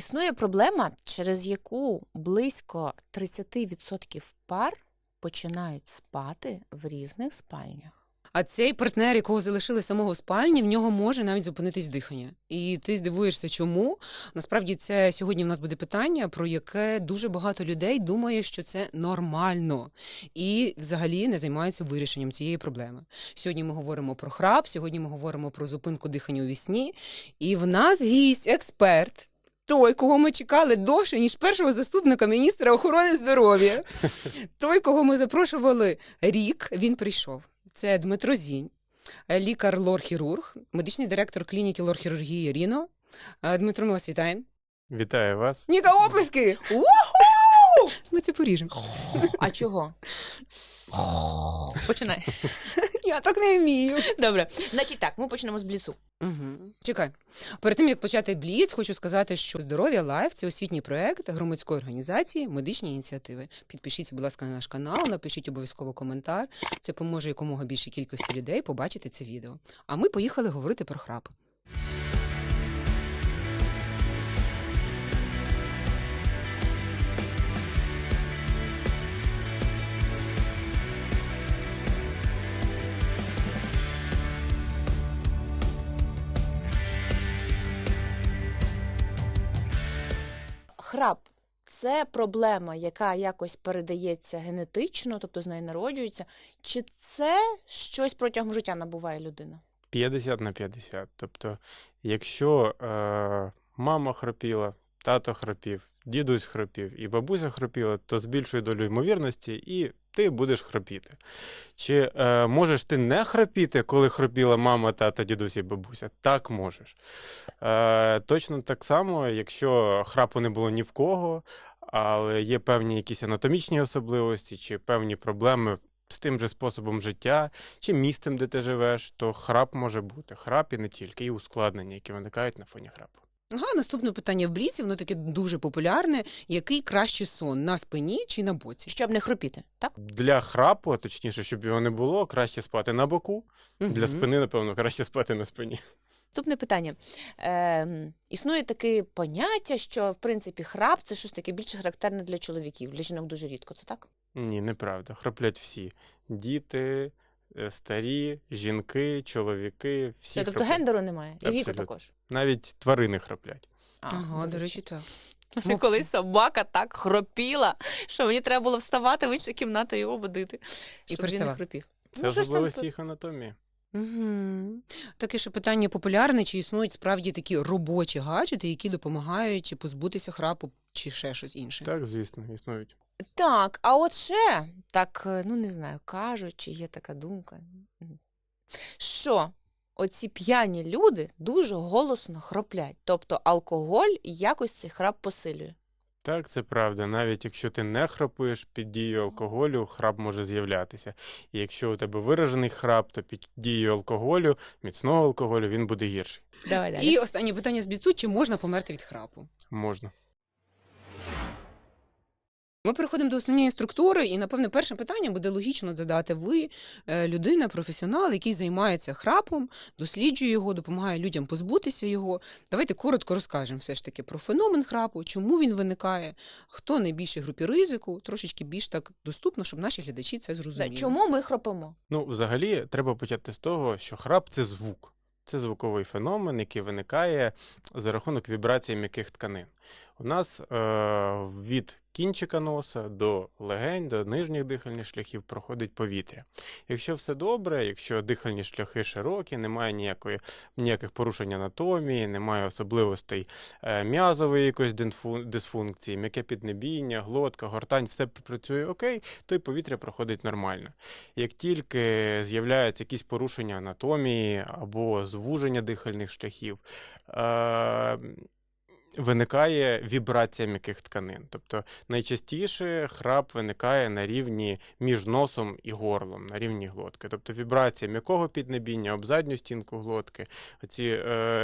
Існує проблема, через яку близько 30% пар починають спати в різних спальнях. А цей партнер, якого залишили самого в спальні, в нього може навіть зупинитись дихання. І ти здивуєшся, чому? Насправді це сьогодні в нас буде питання, про яке дуже багато людей думає, що це нормально. І взагалі не займаються вирішенням цієї проблеми. Сьогодні ми говоримо про храп, сьогодні ми говоримо про зупинку дихання у вісні. І в нас гість, експерт, той, кого ми чекали довше, ніж першого заступника міністра охорони здоров'я. Той, кого ми запрошували рік, він прийшов. Це Дмитро Зінь, лікар-лор-хірург, медичний директор клініки лор-хірургії Ріно. Дмитро, ми вас вітаємо. Вітаю вас. Ніка, оплески! Ми це поріжемо. А чого? Починай. Я так не вмію. Добре. Значить так, ми почнемо з бліцу. Чекай. Перед тим, як почати бліц, хочу сказати, що «Здоров'я Лайф» – це освітній проєкт громадської організації «Медичні ініціативи». Підпишіться, будь ласка, на наш канал, напишіть обов'язково коментар. Це поможе якомога більшій кількості людей побачити це відео. А ми поїхали говорити про храп. Храп – це проблема, яка якось передається генетично, тобто з нею народжується, чи це щось протягом життя набуває людина? 50/50. Тобто, якщо мама хропіла, тато хропів, дідусь хропів і бабуся хропіла, то з більшою долею ймовірності і ти будеш хропіти. Чи можеш ти не хропіти, коли хропіла мама, тато, дідусь і бабуся? Так, можеш. Точно так само, якщо храпу не було ні в кого, але є певні якісь анатомічні особливості чи певні проблеми з тим же способом життя, чи місцем, де ти живеш, то храп може бути. Храп і не тільки, і ускладнення, які виникають на фоні храпу. Наступне питання в бліці, воно таке дуже популярне. Який краще сон, на спині чи на боці? Щоб не хропіти, так? Для храпу, а точніше, щоб його не було, краще спати на боку. Для спини, напевно, краще спати на спині. Наступне питання. Існує таке поняття, що, в принципі, храп – це щось таке більше характерне для чоловіків. Для жінок дуже рідко, це так? Ні, неправда. Храплять всі. Діти, старі, жінки, чоловіки, всі Тобто храплять. гендеру немає? І віку Абсолютно. також? Навіть тварини храплять. Ага, до речі, так. Коли собака так хропіла, що мені треба було вставати в іншу кімнату і його будити, щоб він не хропів. Це щось там особливості їх анатомії. Таке ще питання популярне, чи існують справді такі робочі гаджети, які допомагають позбутися храпу чи ще щось інше? Так, звісно, існують. Так, а от ще, так, не знаю, кажуть, чи є така думка, що оці п'яні люди дуже голосно хроплять. Тобто алкоголь якось цей храп посилює. Так, це правда. Навіть якщо ти не храпиш, під дією алкоголю храп може з'являтися. І якщо у тебе виражений храп, то під дією алкоголю, міцного алкоголю, він буде гірший. Давай далі. І останнє питання з бліцу, чи можна померти від храпу? Можна. Ми переходимо до основної структури, і, напевне, перше питання буде логічно задати. Ви людина, професіонал, який займається храпом, досліджує його, допомагає людям позбутися його. Давайте коротко розкажемо все ж таки про феномен храпу, чому він виникає, хто найбільшій групі ризику, трошечки більш так доступно, щоб наші глядачі це зрозуміли. Чому ми хропимо? Взагалі, треба почати з того, що храп – це звук. Це звуковий феномен, який виникає за рахунок вібрації м'яких тканин. У нас від кінчика носа до легень, до нижніх дихальних шляхів проходить повітря. Якщо все добре, якщо дихальні шляхи широкі, немає ніяких порушень анатомії, немає особливостей м'язової якоїсь дисфункції, м'яке піднебіння, глотка, гортань, все працює окей, то й повітря проходить нормально. Як тільки з'являються якісь порушення анатомії або звуження дихальних шляхів, виникає вібрація м'яких тканин. Тобто найчастіше храп виникає на рівні між носом і горлом, на рівні глотки. Тобто вібрація м'якого піднебіння об задню стінку глотки, оці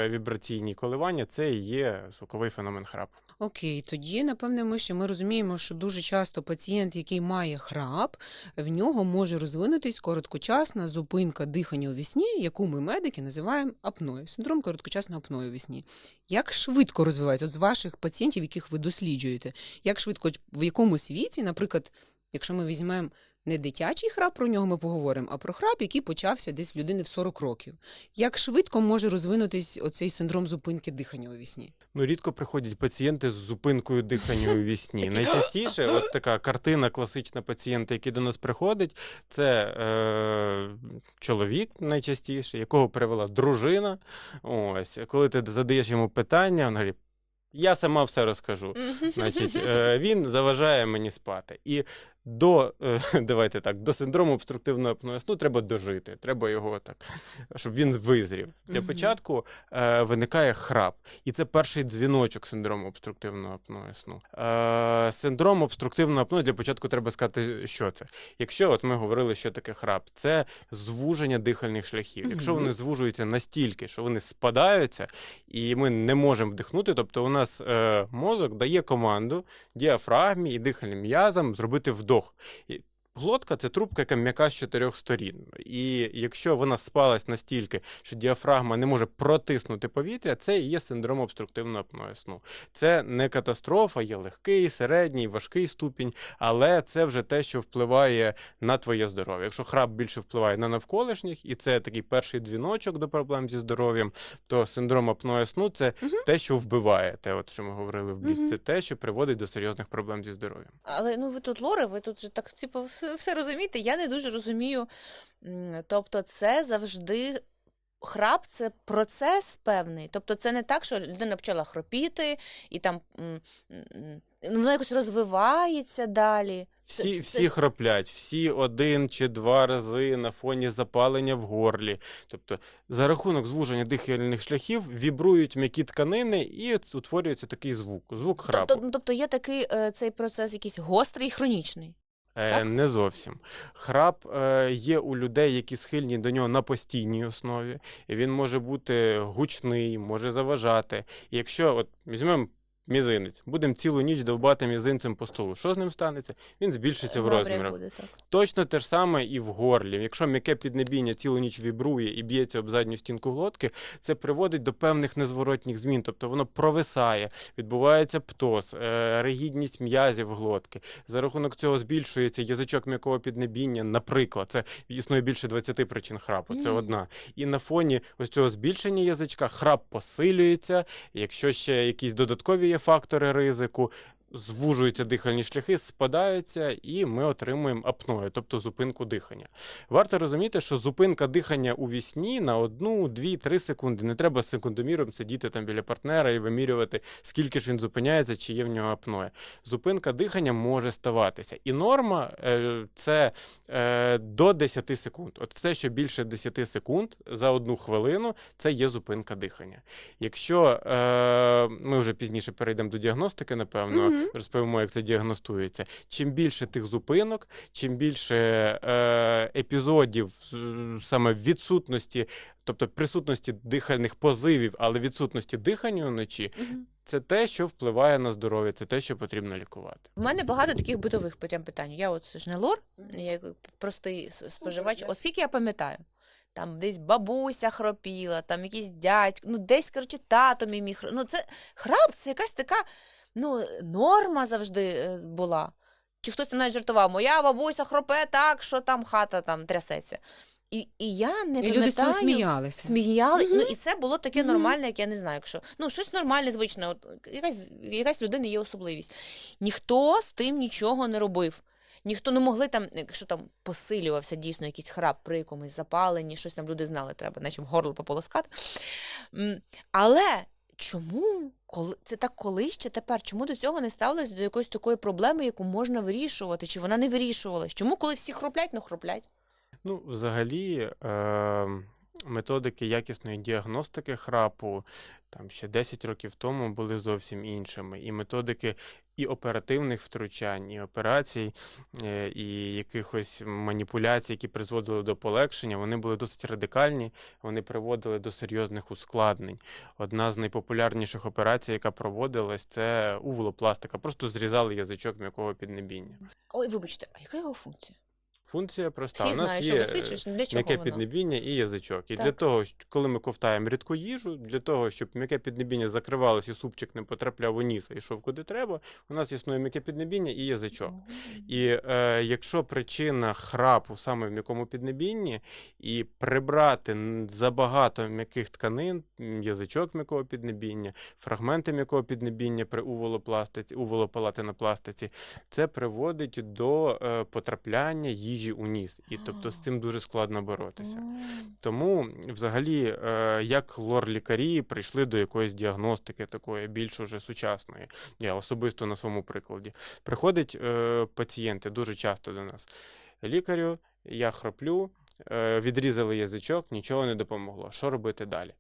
вібраційні коливання – це і є звуковий феномен храпу. Окей, тоді, напевне, ми розуміємо, що дуже часто пацієнт, який має храп, в нього може розвинутись короткочасна зупинка дихання у вісні, яку ми, медики, називаємо апноє, синдром короткочасного апної у вісні. Як швидко розвивається, от з ваших пацієнтів, яких ви досліджуєте, як швидко, в якомусь віці, наприклад, якщо ми візьмемо не дитячий храп, про нього ми поговоримо, а про храп, який почався десь в людини в 40 років. Як швидко може розвинутись оцей синдром зупинки дихання у вісні? Ну, рідко приходять пацієнти з зупинкою дихання у вісні. Найчастіше, от така картина класична пацієнта, який до нас приходить, це чоловік найчастіше, якого привела дружина. Ось, коли ти задаєш йому питання, він говорить, я сама все розкажу. Значить, він заважає мені спати. І давайте так, до синдрому обструктивного апної сну треба дожити, треба його так, щоб він визрів. Для початку виникає храп, і це перший дзвіночок синдрому обструктивного апної сну. Синдром обструктивного апної, для початку треба сказати, що це. Якщо, от ми говорили, що таке храп, це звуження дихальних шляхів. Якщо вони звужуються настільки, що вони спадаються, і ми не можемо вдихнути, тобто у нас мозок дає команду діафрагмі і дихальним м'язам зробити вдох. Глотка – це трубка, яка м'яка з 4 сторін. І якщо вона спалась настільки, що діафрагма не може протиснути повітря, це і є синдром обструктивного апної сну. Це не катастрофа, є легкий, середній, важкий ступінь, але це вже те, що впливає на твоє здоров'я. Якщо храп більше впливає на навколишніх, і це такий перший дзвіночок до проблем зі здоров'ям, то синдром апної сну – це те, що вбиває, те, от, що ми говорили в бік, це те, що приводить до серйозних проблем зі здоров'ям. Але ви тут, Лора, ви тут же так, все розумієте, я не дуже розумію. Тобто це завжди храп – це процес певний. Тобто це не так, що людина почала хропіти і там воно якось розвивається далі. Всі хроплять, всі 1 чи 2 рази на фоні запалення в горлі. Тобто за рахунок звуження дихальних шляхів вібрують м'які тканини і утворюється такий звук храпу. Тобто є такий цей процес якийсь гострий і хронічний? Не зовсім. Храп є у людей, які схильні до нього на постійній основі. І він може бути гучний, може заважати. І якщо, от візьмемо мізинець, будемо цілу ніч довбати мізинцем по столу, що з ним станеться? Він збільшиться в розмірах. Точно те ж саме і в горлі. Якщо м'яке піднебіння цілу ніч вібрує і б'ється об задню стінку глотки, це приводить до певних незворотніх змін. Тобто воно провисає, відбувається птоз, ригідність м'язів глотки. За рахунок цього збільшується язичок м'якого піднебіння, наприклад. Це існує більше 20 причин храпу, це одна. І на фоні ось цього збільшення язичка храп посилюється. Якщо ще якісь додаткові є фактори ризику, звужуються дихальні шляхи, спадаються, і ми отримуємо апною, тобто зупинку дихання. Варто розуміти, що зупинка дихання у вісні на 1, 2, 3 секунди. Не треба з секундоміром сидіти там біля партнера і вимірювати, скільки ж він зупиняється, чи є в нього апноя. Зупинка дихання може ставатися. І норма це до 10 секунд. От все, що більше 10 секунд за 1 хвилину, це є зупинка дихання. Якщо ми вже пізніше перейдемо до діагностики, напевно, розповімо, як це діагностується. Чим більше тих зупинок, чим більше епізодів саме відсутності, тобто присутності дихальних позивів, але відсутності дихання вночі, це те, що впливає на здоров'я, це те, що потрібно лікувати. У мене багато таких битових питань. Я от ж не лор, я простий споживач. Оскільки я пам'ятаю, там десь бабуся хропіла, там якийсь дядько, десь, коротше, тато мій це храп, це якась така, норма завжди була. Чи хтось там навіть жартував, моя бабуся хропе так, що там хата там трясеться. І я не пам'ятаю. І люди з цього сміялися. І це було таке нормальне, як я не знаю, якщо, щось нормальне, звичне, якась людина є особливість. Ніхто з тим нічого не робив. Ніхто не могли там, якщо там посилювався дійсно якийсь храп при якомусь запаленні, щось там люди знали, треба наче горло пополоскати. Але чому, це так колись ще тепер, чому до цього не ставилось до якоїсь такої проблеми, яку можна вирішувати, чи вона не вирішувалась? Чому, коли всі хроплять, не хроплять? Взагалі, методики якісної діагностики храпу там ще 10 років тому були зовсім іншими. І методики і оперативних втручань, і операцій, і якихось маніпуляцій, які призводили до полегшення, вони були досить радикальні, вони приводили до серйозних ускладнень. Одна з найпопулярніших операцій, яка проводилась, це увулопластика. Просто зрізали язичок м'якого піднебіння. Ой, вибачте, а яка його функція? Функція проста. Всі У нас знають, що є висичиш, для чого м'яке воно? піднебіння і язичок. І для Так. того, коли ми ковтаємо рідку їжу, для того, щоб м'яке піднебіння закривалося і супчик не потрапляв у ніс, а йшов куди треба, у нас існує м'яке піднебіння і язичок. І якщо причина храпу саме в м'якому піднебінні, і прибрати забагато м'яких тканин, язичок м'якого піднебіння, фрагменти м'якого піднебіння при уволопалатинопластиці, це приводить до потрапляння їжі у ніс. І тобто з цим дуже складно боротися. Тому взагалі, як лор-лікарі прийшли до якоїсь діагностики такої більш уже сучасної. Я особисто на своєму прикладі. Приходять пацієнти дуже часто до нас. Лікарю, я храплю, відрізали язичок, нічого не допомогло. Що робити далі?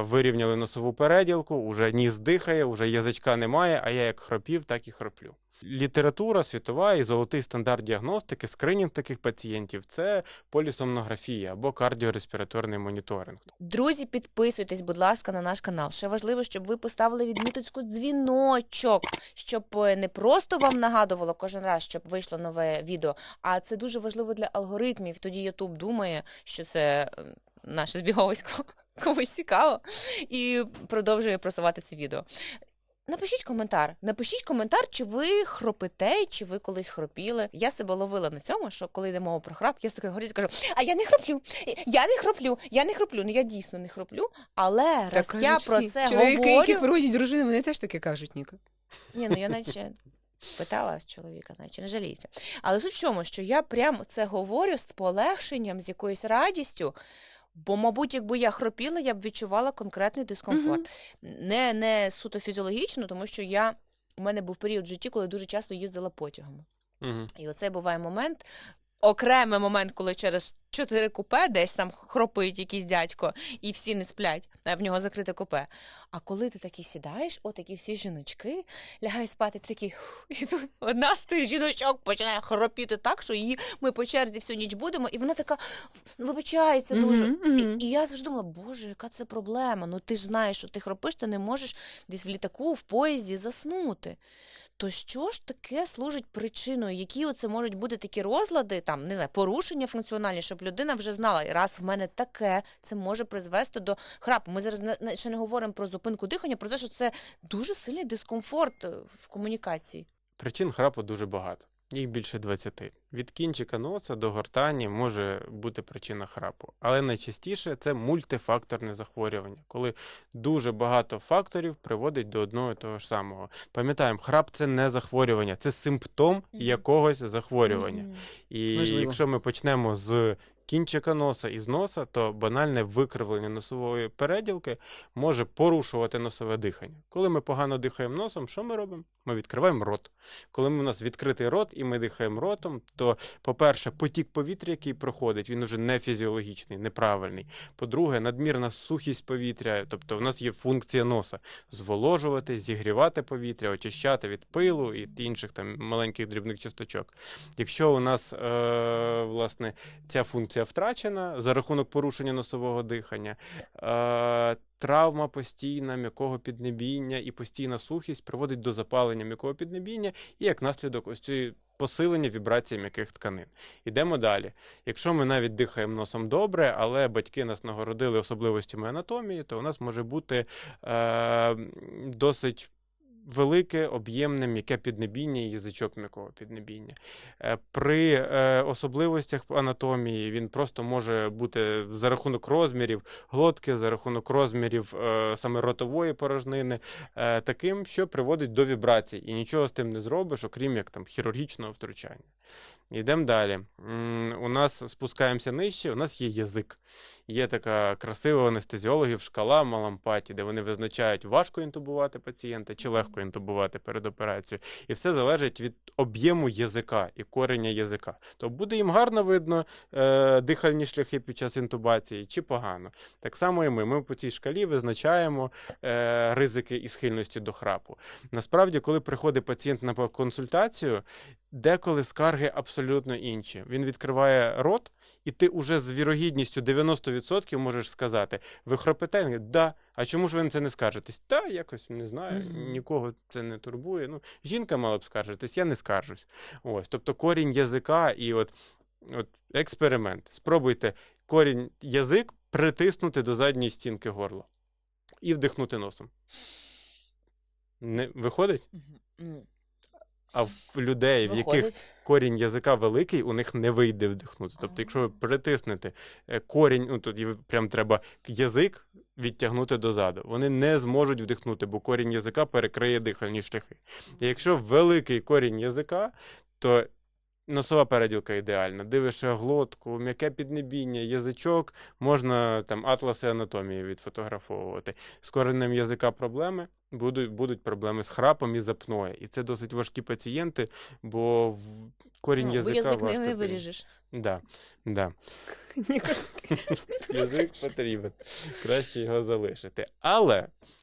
Вирівняли носову переділку, уже ніс дихає, уже язичка немає, а я як хропів, так і хроплю. Література світова і золотий стандарт діагностики, скринінг таких пацієнтів – це полісомнографія або кардіореспіраторний моніторинг. Друзі, підписуйтесь, будь ласка, на наш канал. Ще важливо, щоб ви поставили відміточку дзвіночок, щоб не просто вам нагадувало кожен раз, щоб вийшло нове відео, а це дуже важливо для алгоритмів. Тоді YouTube думає, що це наше збіговисько комусь цікаво і продовжує просувати це відео. Напишіть коментар, чи ви хропите, чи ви колись хропіли. Я себе ловила на цьому, що коли йде мова про храп, я з такою горі кажу, а я не хроплю. Ну я дійсно не хроплю, але раз я про це чоловіки, говорю... які породять дружини, вони теж таке кажуть, Ніка. Ні, ну я наче питала з чоловіка, наче не жалійся. Але суть в чому, що я прямо це говорю з полегшенням, з якоюсь радістю, бо, мабуть, якби я хропіла, я б відчувала конкретний дискомфорт. Не суто фізіологічно, тому що у мене був період в житті, коли дуже часто їздила потягом. І оце буває момент, окремий момент, коли через 4 купе десь там хропить якийсь дядько, і всі не сплять, а в нього закрите купе. А коли ти такі сідаєш, отакі всі жіночки, лягають спати, ти такий, і тут одна з тих жіночок починає хропіти так, що ми по черзі всю ніч будемо, і вона така вибачається дуже. І я завжди думала, боже, яка це проблема, ну ти ж знаєш, що ти хропиш, ти не можеш десь в літаку, в поїзді заснути. То що ж таке служить причиною? Які оце можуть бути такі розлади, там, не знаю, порушення функціональні, щоб людина вже знала, раз в мене таке, це може призвести до храпу. Ми зараз ще не говоримо про зупинку дихання, про те, що це дуже сильний дискомфорт в комунікації. Причин храпу дуже багато. Їх більше 20. Від кінчика носа до гортані може бути причина храпу. Але найчастіше це мультифакторне захворювання, коли дуже багато факторів приводить до одного і того ж самого. Пам'ятаємо, храп – це не захворювання, це симптом якогось захворювання. І якщо ми почнемо з кінчика носа і з носа, то банальне викривлення носової переділки може порушувати носове дихання. Коли ми погано дихаємо носом, що ми робимо? Ми відкриваємо рот. Коли у нас відкритий рот і ми дихаємо ротом, то, по-перше, потік повітря, який проходить, він уже не фізіологічний, неправильний. По-друге, надмірна сухість повітря, тобто в нас є функція носа – зволожувати, зігрівати повітря, очищати від пилу і інших там маленьких дрібних часточок. Якщо у нас, власне, ця функція втрачена за рахунок порушення носового дихання, травма постійна м'якого піднебіння і постійна сухість приводить до запалення м'якого піднебіння і як наслідок ось цієї посилення вібрації м'яких тканин. Ідемо далі. Якщо ми навіть дихаємо носом добре, але батьки нас нагородили особливостями анатомії, то у нас може бути досить велике, об'ємне м'яке піднебіння і язичок м'якого піднебіння. При особливостях анатомії він просто може бути за рахунок розмірів глотки, за рахунок розмірів саме ротової порожнини, таким, що приводить до вібрацій. І нічого з тим не зробиш, окрім як там хірургічного втручання. Йдемо далі. У нас спускаємося нижче, у нас є язик. Є така красива у анестезіологів шкала Малампаті, де вони визначають, важко інтубувати пацієнта чи легко інтубувати перед операцією. І все залежить від об'єму язика і кореня язика. То буде їм гарно видно дихальні шляхи під час інтубації чи погано. Так само і ми. Ми по цій шкалі визначаємо ризики і схильності до храпу. Насправді, коли приходить пацієнт на консультацію, Деколи скарги абсолютно інші. Він відкриває рот, і ти уже з вірогідністю 90% можеш сказати: ви хропите? Він говорить: да. А чому ж ви на це не скаржитесь? Та, якось, не знаю, нікого це не турбує. Ну, жінка мала б скаржитись, я не скаржусь. Ось, тобто корінь язика і от експеримент. Спробуйте язик притиснути до задньої стінки горла і вдихнути носом. Не виходить? А в людей, в яких корінь язика великий, у них не вийде вдихнути. Тобто, якщо ви притиснете корінь, ну, тоді прям треба язик відтягнути дозаду. Вони не зможуть вдихнути, бо корінь язика перекриє дихальні шляхи. І якщо великий корінь язика, то носова переділка ідеальна. Дивишся глотку, м'яке піднебіння, язичок, можна там атласи анатомії відфотографовувати. З коренем язика проблеми, будуть проблеми з храпом і запною. І це досить важкі пацієнти, бо корінь язика бо язик важко. не виріжеш. Да. Язик потрібен. Краще його залишити.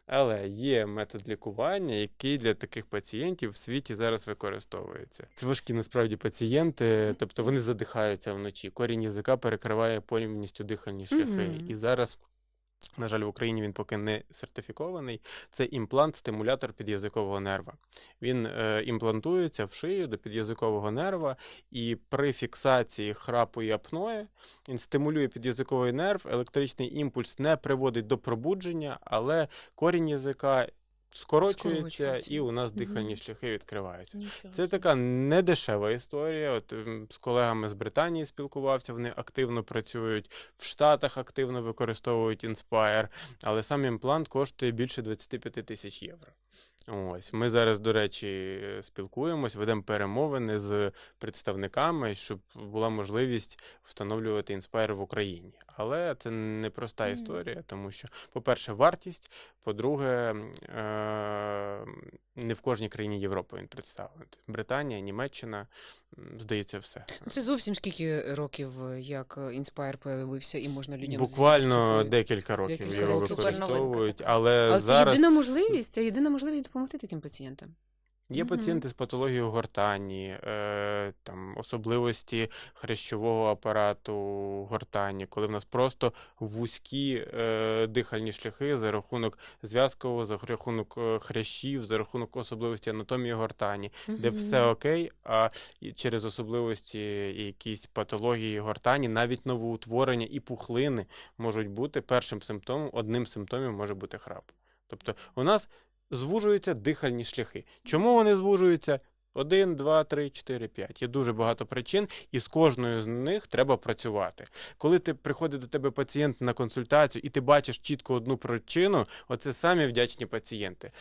Але є метод лікування, який для таких пацієнтів в світі зараз використовується. Це важкі насправді пацієнти, тобто вони задихаються вночі. Корінь язика перекриває повністю дихальні шляхи. І зараз, на жаль, в Україні він поки не сертифікований. Це імплант-стимулятор під'язикового нерва. Він імплантується в шию до під'язикового нерва, і при фіксації храпу і апної він стимулює під'язиковий нерв, електричний імпульс не приводить до пробудження, але корінь язика скорочується, і у нас дихальні шляхи відкриваються. Це така недешева історія. От з колегами з Британії спілкувався, вони активно працюють, в Штатах активно використовують Inspire, але сам імплант коштує більше 25 тисяч євро. Ось, ми зараз, до речі, спілкуємось, ведемо перемовини з представниками, щоб була можливість встановлювати Inspire в Україні. Але це непроста історія, тому що, по-перше, вартість, по-друге, не в кожній країні Європи він представлений. Британія, Німеччина, здається, все. Це зовсім скільки років, як Inspire появився, і можна людям... Буквально декілька років його використовують, але зараз... Це єдина можливість допомогти таким пацієнтам. Є пацієнти з патологією гортані, там, особливості хрящового апарату гортані, коли в нас просто вузькі дихальні шляхи за рахунок зв'язкового, за рахунок хрящів, за рахунок особливості анатомії гортані, де все окей, а через особливості якісь патології гортані, навіть новоутворення і пухлини можуть бути першим симптомом, одним з симптомів може бути храп. Тобто у нас звужуються дихальні шляхи. Чому вони звужуються? 1, 2, 3, 4, 5. Є дуже багато причин, і з кожною з них треба працювати. Коли приходить до тебе пацієнт на консультацію, і ти бачиш чітко одну причину, оце самі вдячні пацієнти.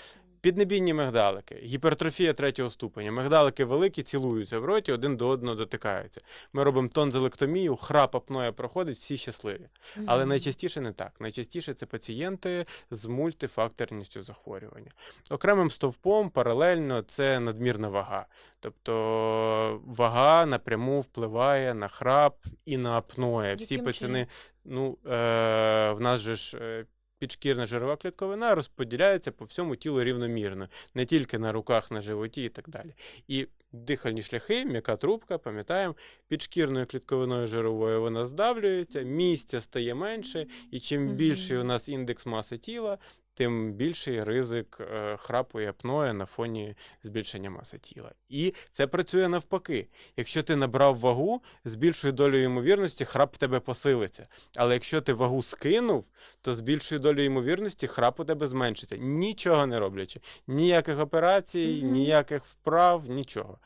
Піднебінні мигдалики, гіпертрофія 3-го ступеня. Мигдалики великі, цілуються в роті, один до одного дотикаються. Ми робимо тонзилектомію, храп, апноя проходить, всі щасливі. Але найчастіше не так. Найчастіше це пацієнти з мультифакторністю захворювання. Окремим стовпом паралельно це надмірна вага. Тобто вага напряму впливає на храп і на апноя. Всі пацани, в нас же ж підшкірна жирова клітковина розподіляється по всьому тілу рівномірно, не тільки на руках, на животі і так далі. І дихальні шляхи, м'яка трубка, пам'ятаємо, підшкірною клітковиною жировою вона здавлюється, місця стає менше, і чим більший у нас індекс маси тіла, тим більший ризик храпу і апноя на фоні збільшення маси тіла. І це працює навпаки. Якщо ти набрав вагу, з більшою долею ймовірності храп в тебе посилиться. Але якщо ти вагу скинув, то з більшою долею ймовірності храп у тебе зменшиться. Нічого не роблячи. Ніяких операцій, ніяких вправ, нічого.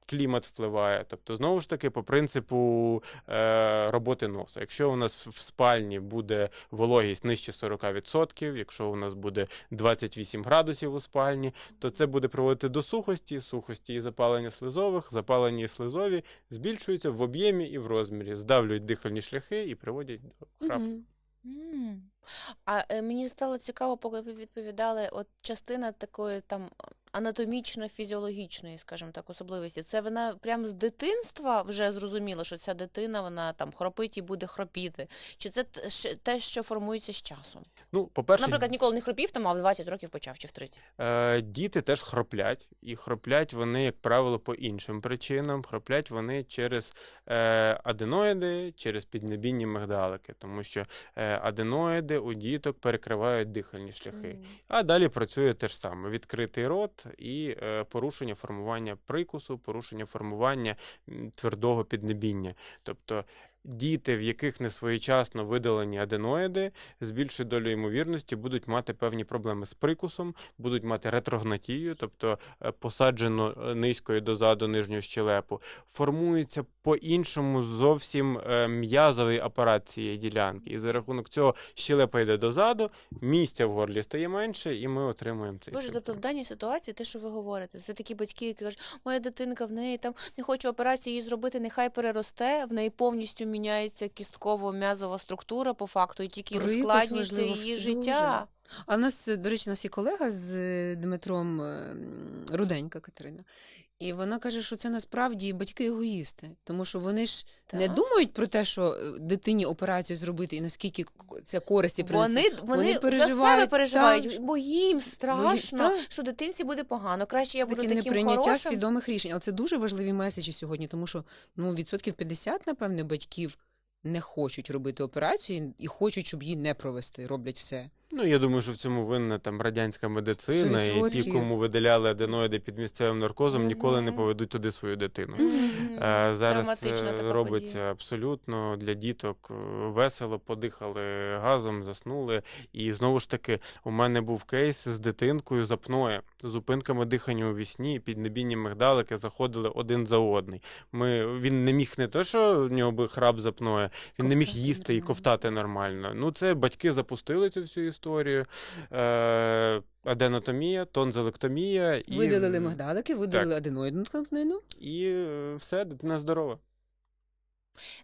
Клімат впливає. Тобто, знову ж таки, по принципу роботи носа. Якщо у нас в спальні буде вологість нижче 40%, якщо у нас буде 28 градусів у спальні, то це буде приводити до сухості і запалення слизових. Запалені слизові збільшуються в об'ємі і в розмірі, здавлюють дихальні шляхи і приводять до храпу. А мені стало цікаво, поки ви відповідали, от частина такої там анатомічно-фізіологічної, скажімо так, особливості? Це вона прямо з дитинства вже зрозуміла, що ця дитина, вона там хропить і буде хропіти? Чи це те, що формується з часом? Ну, по-перше, Наприклад, ніколи не хропів, там, а в 20 років почав, чи в 30? Діти теж хроплять, і хроплять вони, як правило, по іншим причинам. Хроплять вони через аденоїди, через піднебінні мигдалики, тому що аденоїди у діток перекривають дихальні шляхи. А далі працює те ж саме: відкритий рот і порушення формування прикусу, порушення формування твердого піднебіння. Тобто діти, в яких несвоєчасно видалені аденоїди, з більшою долею ймовірності будуть мати певні проблеми з прикусом, будуть мати ретрогнатію, тобто посаджено низькою дозаду нижню щелепу. Формується по-іншому зовсім м'язовий апарат цієї ділянки. І за рахунок цього щелепа йде дозаду, місця в горлі стає менше, і ми отримуємо цей Боже, симптом. тобто в даній ситуації те, що ви говорите, це такі батьки, які кажуть, моя дитинка, в неї там не хочу операції її зробити, нехай переросте, в неї повністю міняється кістково-м'язова структура по факту, і тільки Прикус ускладнюється важливо її дуже. життя. А в нас, до речі, у нас є колега з Дмитром Руденька Катерина. І вона каже, що це насправді батьки-егоїсти. Тому що вони ж не Так. думають про те, що дитині операцію зробити і наскільки це користі принесе. Вони за себе переживають, бо їм страшно, що дитинці буде погано. Краще я буду таке таким неприйняття хорошим. свідомих рішень. Але це дуже важливі меседжі сьогодні, тому що 50%, напевне, батьків не хочуть робити операцію і хочуть, щоб її не провести, роблять все. Ну, я думаю, що в цьому винна там радянська медицина, і ті, 100%. кому видаляли аденоїди під місцевим наркозом, ніколи не поведуть туди свою дитину. Зараз Травматична це така робиться подія. абсолютно для діток весело, подихали газом, заснули. І знову ж таки, у мене був кейс з дитинкою з апноє, зупинками дихання у вісні, піднебінні мигдалики заходили один за одний. Він не міг не то, що в нього був храп з апноє, він не міг Ковтати їсти і нормально. ковтати нормально. Ну, це батьки запустили цю всю історію. Аденотомія, тонзилектомія. І Видалили мигдалики, видалили аденоїдну тканину. І все, дитина здорова.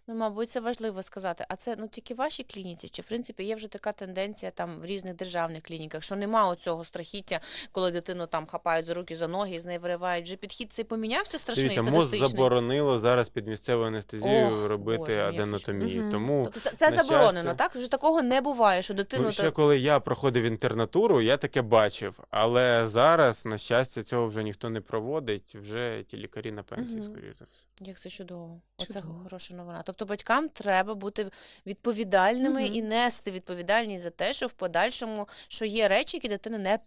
Ну, мабуть, це важливо сказати. А це тільки в вашій клініці? Чи, в принципі, є вже така тенденція там в різних державних клініках, що нема оцього страхіття, коли дитину там хапають за руки, за ноги і з неї виривають? Вже підхід цей помінявся страшний, Дивіться, МОЗ садистичний? заборонило зараз під місцевою анестезією Ох, робити Боже, як це аденотомію. Мгм. Тому Тобто це на заборонено, щастя. так? Вже такого не буває, що дитину... Ще коли я проходив інтернатуру, я таке бачив. Але зараз, на щастя, цього вже ніхто не проводить. Вже ті лікарі на пенсії, Мгм. скоріш за все. Як це чудово. Оце Чудово. хороша новина. Тобто батькам треба бути відповідальними Мгм. і нести відповідальність за те, що в подальшому, що є речі, які дитина не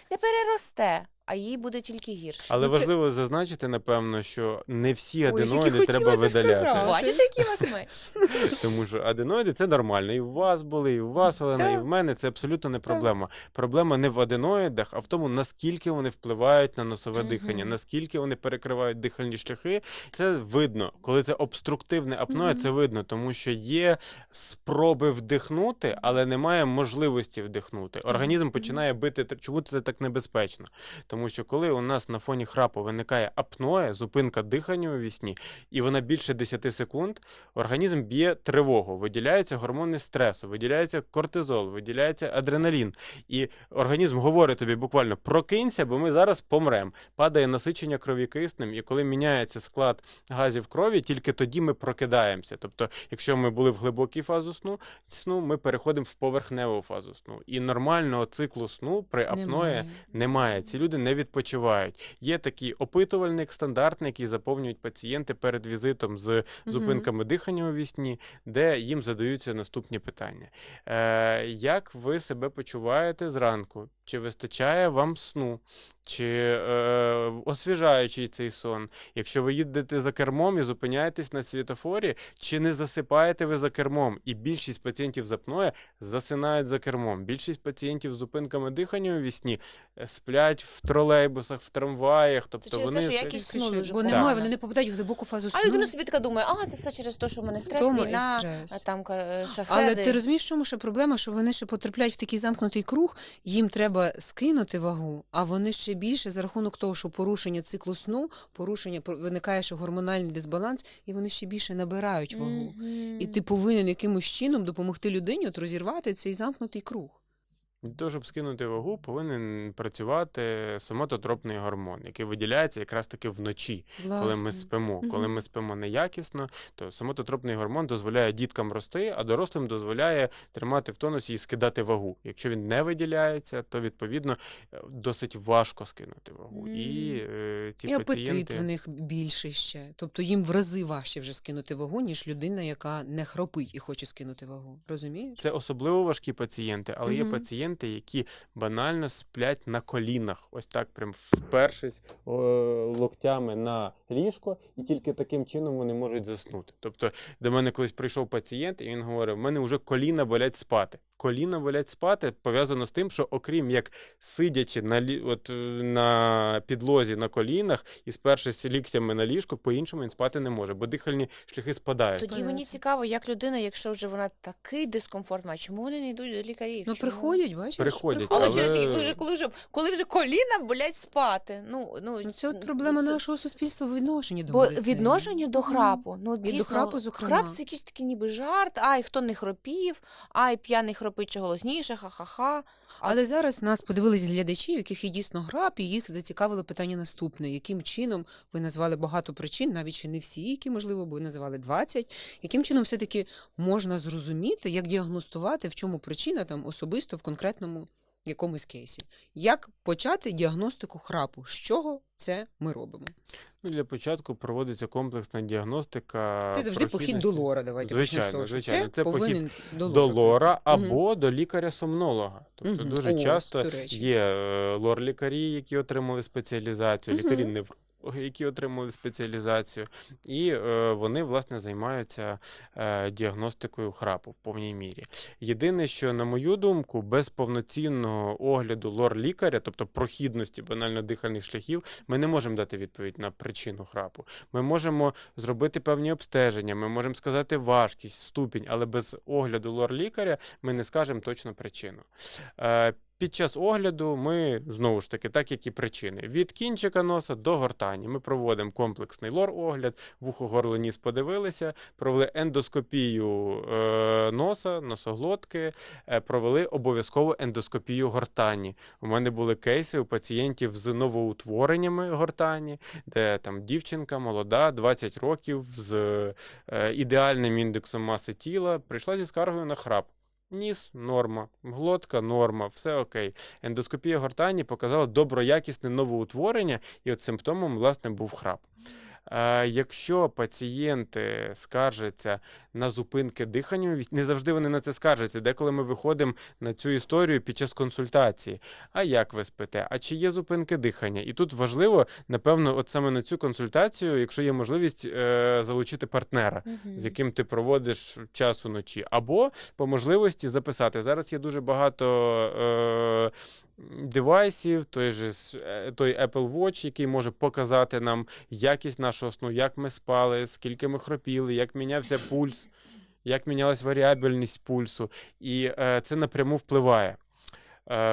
переросте, а їй буде тільки гірше. Але Ну, це- важливо зазначити, напевно, що не всі Ой, тільки аденоїди хотіла треба це видаляти. сказати. Бачите, який у вас меч? Тому що аденоїди – це нормально. І в вас були, і в вас, Олена, і Так. в мене. Це абсолютно не проблема. Проблема не в аденоїдах, а в тому, наскільки вони впливають на носове Мгм. дихання, наскільки вони перекривають дихальні шляхи. Це видно. Коли це обструктивне апноє, це видно, тому що є спроби вдихнути, але немає можливості вдихнути. Організм починає бити. Чому це так небезпечно? Тому що коли у нас на фоні храпу виникає апноє, зупинка дихання у вісні, і вона більше 10 секунд, організм б'є тривогу, виділяються гормони стресу, виділяється кортизол, виділяється адреналін. І організм говорить тобі буквально: прокинься, бо ми зараз помремо. Падає насичення крові киснем, і коли міняється склад газів крові, тільки тоді ми прокидаємося. Тобто, якщо ми були в глибокій фазі сну, ми переходимо в поверхневу фазу сну. І нормального циклу сну при апное немає. Ці люди не відпочивають. Є такий опитувальник стандартний, який заповнюють пацієнти перед візитом з зупинками дихання у вісні, де їм задаються наступні питання. Як ви себе почуваєте зранку? Чи вистачає вам сну? Чи освіжаючий цей сон? Якщо ви їдете за кермом і зупиняєтесь на світофорі, чи не засипаєте ви за кермом? І більшість пацієнтів з апноє засинають за кермом. Більшість пацієнтів з зупинками дихання у вісні сплять в тролейбусах, в трамваях. Тобто через те, вони... що якість сну дуже Бо погана. немає, вони не попадають в глибоку фазу сну. А людина собі така думає, це все через те, що в мене стрес, Втома і війна, стрес. а там шахеди. Але ти розумієш, в чому ще проблема, що вони ще потрапляють в такий замкнутий круг, їм треба скинути вагу, а вони ще більше за рахунок того, що порушення циклу сну, виникає ще гормональний дисбаланс, і вони ще більше набирають вагу. І ти повинен якимось чином допомогти людині розірвати цей замкнутий круг. Для того, щоб скинути вагу, повинен працювати соматотропний гормон, який виділяється якраз таки вночі, коли ми Власне. спимо. Коли Мгм. ми спимо неякісно, то соматотропний гормон дозволяє діткам рости, а дорослим дозволяє тримати в тонусі і скидати вагу. Якщо він не виділяється, то, відповідно, досить важко скинути вагу. І ці І апетит пацієнти... в них більший ще. Тобто їм в рази важче вже скинути вагу, ніж людина, яка не хропить і хоче скинути вагу. Розумієш? Це особливо важкі пацієнти, але є Мгм. пацієнти, які банально сплять на колінах, ось так прям впершись локтями на ліжко, і тільки таким чином вони можуть заснути. Тобто до мене колись прийшов пацієнт, і він говорив: в мене вже коліна болять спати. Коліна болять спати пов'язано з тим, що окрім як сидячи на підлозі на колінах і спершись ліктями на ліжко, по-іншому він спати не може, бо дихальні шляхи спадають. Тоді мені Понятно. цікаво, як людина, якщо вже вона такий дискомфорт має, чому вони не йдуть до лікарів? Ну, Чому? приходять, бачиш? Приходять, Але але- через коли вже коліна болять спати. Ну, це от проблема це- нашого суспільства в відношенні до Бо медицини. відношення до Мгм. храпу. Ну, І до дійсно, храпу, зокрема. храп це якийсь такий ніби жарт, ай, хто не хропів, ай, п'яний хропить чи голосніше, ха-ха-ха. Але зараз нас подивились глядачі, у яких є дійсно граб, і їх зацікавило питання наступне. Яким чином, ви назвали багато причин, навіть ще не всі, які, можливо, бо ви назвали 20, яким чином все-таки можна зрозуміти, як діагностувати, в чому причина там особисто в конкретному якомусь кейсі? Як почати діагностику храпу? З чого це ми робимо? Ну, для початку проводиться комплексна діагностика. Це завжди похід до прохідності. лора, давайте Звичайно, почнемо з того, що звичайно. Це повинен До лора Мгм. або до лікаря-сомнолога. Тобто Мгм. дуже Ось, часто до речі. є лор-лікарі, які отримали спеціалізацію, Мгм. лікарі-неврологи, які отримали спеціалізацію, і вони, власне, займаються діагностикою храпу в повній мірі. Єдине, що, на мою думку, без повноцінного огляду лор-лікаря, тобто прохідності банально-дихальних шляхів, ми не можемо дати відповідь на причину храпу. Ми можемо зробити певні обстеження, ми можемо сказати важкість, ступінь, але без огляду лор-лікаря ми не скажемо точно причину. Під час огляду ми, знову ж таки, так як і причини, від кінчика носа до гортані. Ми проводимо комплексний лор-огляд, вухо, горло, ніс подивилися, провели ендоскопію носа, носоглотки, провели обов'язково ендоскопію гортані. У мене були кейси у пацієнтів з новоутвореннями гортані, де там дівчинка молода, 20 років, з ідеальним індексом маси тіла, прийшла зі скаргою на храп. Ніс – норма, глотка – норма, все окей. Ендоскопія гортані показала доброякісне новоутворення, і от симптомом, власне, був храп. Якщо пацієнти скаржаться на зупинки дихання, не завжди вони на це скаржаться. Деколи ми виходимо на цю історію під час консультації. А як ви спите? А чи є зупинки дихання? І тут важливо, напевно, от саме на цю консультацію, якщо є можливість, залучити партнера, з яким ти проводиш час уночі. Або, по можливості, записати. Зараз є дуже багато девайсів, той Apple Watch, який може показати нам якість нашого сну, як ми спали, скільки ми хропіли, як мінявся пульс, як мінялась варіабельність пульсу. І це напряму впливає.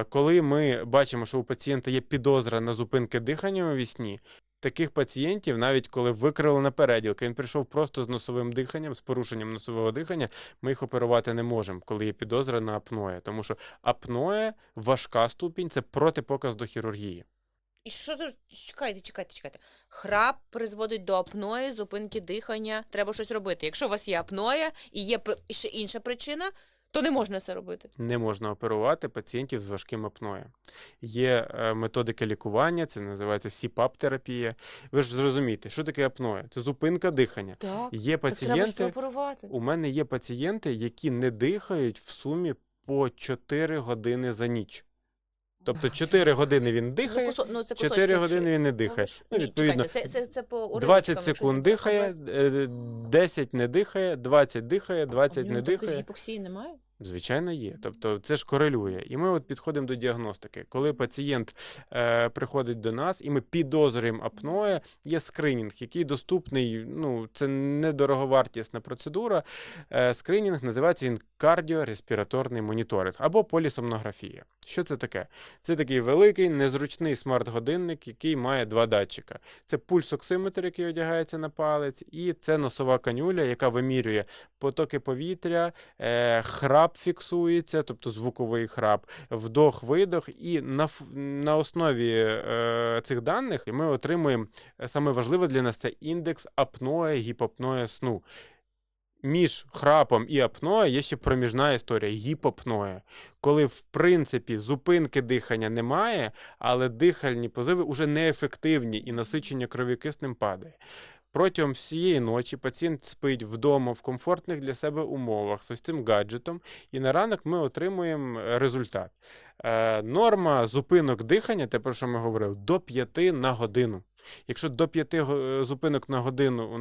Коли ми бачимо, що у пацієнта є підозра на зупинки дихання у вісні, таких пацієнтів, навіть коли викривлена переділка, він прийшов просто з носовим диханням, з порушенням носового дихання, ми їх оперувати не можемо, коли є підозра на апноє. Тому що апноє, важка ступінь, це протипоказ до хірургії. І що тут? Чекайте. Храп призводить до апної, зупинки дихання. Треба щось робити. Якщо у вас є апноя і є ще інша причина, то не можна це робити. Не можна оперувати пацієнтів з важким апноє. Є методика лікування, це називається CPAP-терапія. Ви ж зрозумієте, що таке апноє? Це зупинка дихання. Так, Є так треба ж пацієнти, прооперувати. у мене є пацієнти, які не дихають в сумі по 4 години за ніч. Тобто 4 години він дихає, це 4 години він не дихає. Ну, Ні, відповідно, чекайте, це по уривочкам, 20 якщо секунд зі- дихає, 10 не дихає, 20 дихає, 20 не дихає. Гіпоксії немає? Звичайно, є. Тобто це ж корелює. І ми от підходимо до діагностики. Коли пацієнт приходить до нас, і ми підозрюємо апноє, є скринінг, який доступний, ну, це недороговартісна процедура. Скринінг, називається він кардіореспіраторний моніторинг або полісомнографія. Що це таке? Це такий великий, незручний смарт-годинник, який має 2 датчика. Це пульсоксиметр, який одягається на палець, і це носова канюля, яка вимірює потоки повітря, храп храп фіксується, тобто звуковий храп, вдох-видох, і на основі цих даних ми отримуємо, саме важливе для нас, це індекс апноe, гіпопноe сну. Між храпом і апноe є ще проміжна історія – гіпопноe. Коли, в принципі, зупинки дихання немає, але дихальні позиви вже неефективні і насичення крові киснем падає. Протягом всієї ночі пацієнт спить вдома в комфортних для себе умовах з ось цим гаджетом, і на ранок ми отримуємо результат. Норма зупинок дихання, те, про що ми говорили, до 5 на годину. Якщо до 5 зупинок на годину у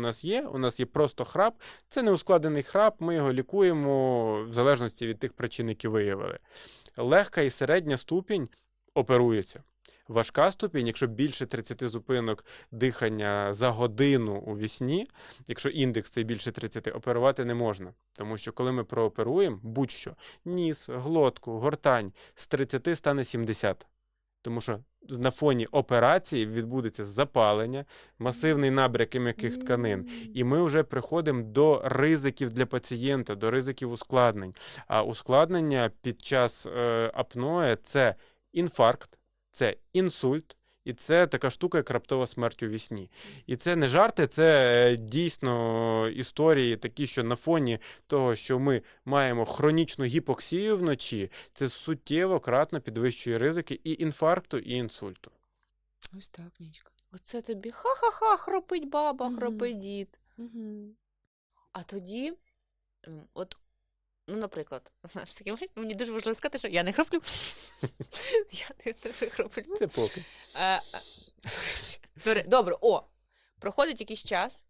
нас є просто храп, це неускладнений храп, ми його лікуємо в залежності від тих причин, які виявили. Легка і середня ступінь оперується. Важка ступінь, якщо більше 30 зупинок дихання за годину у вісні, якщо індекс цей більше 30, оперувати не можна. Тому що коли ми прооперуємо, будь-що, ніс, глотку, гортань, з 30 стане 70. Тому що на фоні операції відбудеться запалення, масивний набряк м'яких тканин. І ми вже приходимо до ризиків для пацієнта, до ризиків ускладнень. А ускладнення під час апноe – це інфаркт, це інсульт, і це така штука, як раптова смерть у вісні. І це не жарти, це дійсно історії такі, що на фоні того, що ми маємо хронічну гіпоксію вночі, це суттєво, кратно підвищує ризики і інфаркту, і інсульту. Ось так, Нічка. Оце тобі ха-ха-ха, хропить баба, хропить дід. Угу. А тоді, от, ну, наприклад, знаєш, таке, мені дуже важливо сказати, що я не хроплю. Я не хроплю. Це поки. Добре, проходить якийсь час,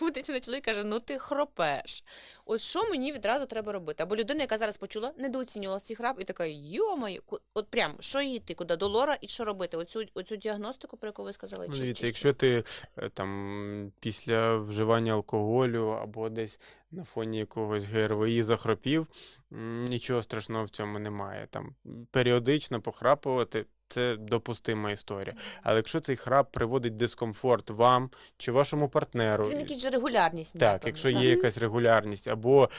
буде чоловік каже, ну ти хропеш. От що мені відразу треба робити? Або людина, яка зараз почула, недооцінювала свій храп, і така, йо-моє, от прям, що їй йти, куди, до лора, і що робити? Оцю діагностику, про яку ви сказали? Ну, дивіться, якщо ти там після вживання алкоголю або десь на фоні якогось ГРВІ захропів, нічого страшного в цьому немає. Там періодично похрапувати – це допустима історія. Але якщо цей храп приводить дискомфорт вам чи вашому партнеру... Він якийсь же регулярність. Так, напевно, якщо є якась регулярність, або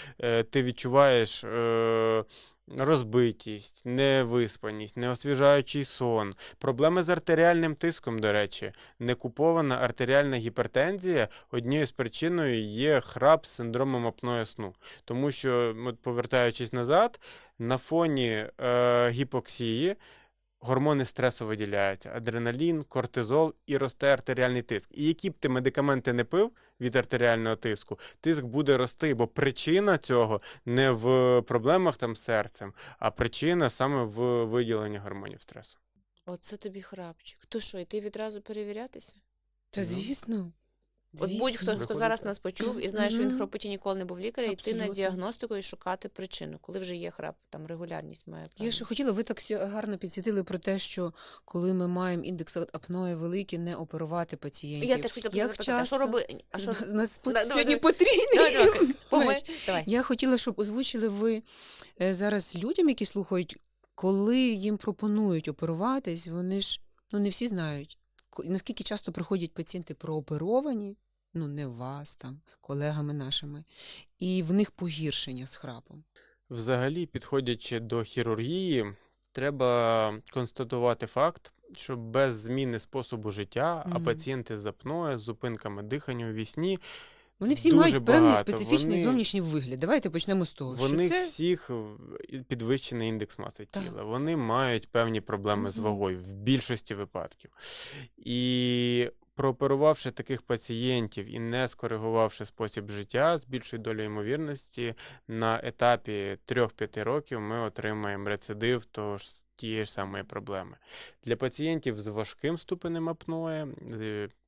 ти відчуваєш розбитість, невиспаність, неосвіжаючий сон, проблеми з артеріальним тиском, до речі, некупована артеріальна гіпертензія, однією з причиною є храп з синдромом апноe сну. Тому що, повертаючись назад, на фоні гіпоксії гормони стресу виділяються, адреналін, кортизол, і росте артеріальний тиск. І які б ти медикаменти не пив від артеріального тиску, тиск буде рости, бо причина цього не в проблемах там з серцем, а причина саме в виділенні гормонів стресу. Оце тобі храпчик. То що, йти відразу перевірятися? Та звісно. От будь-хто, хто зараз нас почув і знає, що він Мгм. хропить і ніколи не був лікаря, йти на Абсолютно. діагностику і шукати причину, коли вже є храп, там регулярність має. Я ще хотіла, ви так гарно підсвітили про те, що коли ми маємо індекс апноe великий, не оперувати пацієнтів. Я теж хотіла Як запитати, а що часто? робити? А що... У нас давай, сьогодні давай. потрійний. Давай. Я хотіла, щоб озвучили ви зараз людям, які слухають, коли їм пропонують оперуватись, вони ж, не всі знають, наскільки часто приходять пацієнти прооперовані, не вас, там, колегами нашими, і в них погіршення з храпом. Взагалі, підходячи до хірургії, треба констатувати факт, що без зміни способу життя, а пацієнти з апноe, з зупинками дихання у вісні, вони всі дуже мають певний багато. специфічний Вони- зовнішній вигляд. Давайте почнемо з того, В що них це... всіх підвищений індекс маси Так. тіла. Вони мають певні проблеми з Мгм. вагою в більшості випадків. І прооперувавши таких пацієнтів і не скоригувавши спосіб життя, з більшою долею ймовірності, на етапі 3-5 років ми отримаємо рецидив тієї ж самої проблеми. Для пацієнтів з важким ступенем апноe,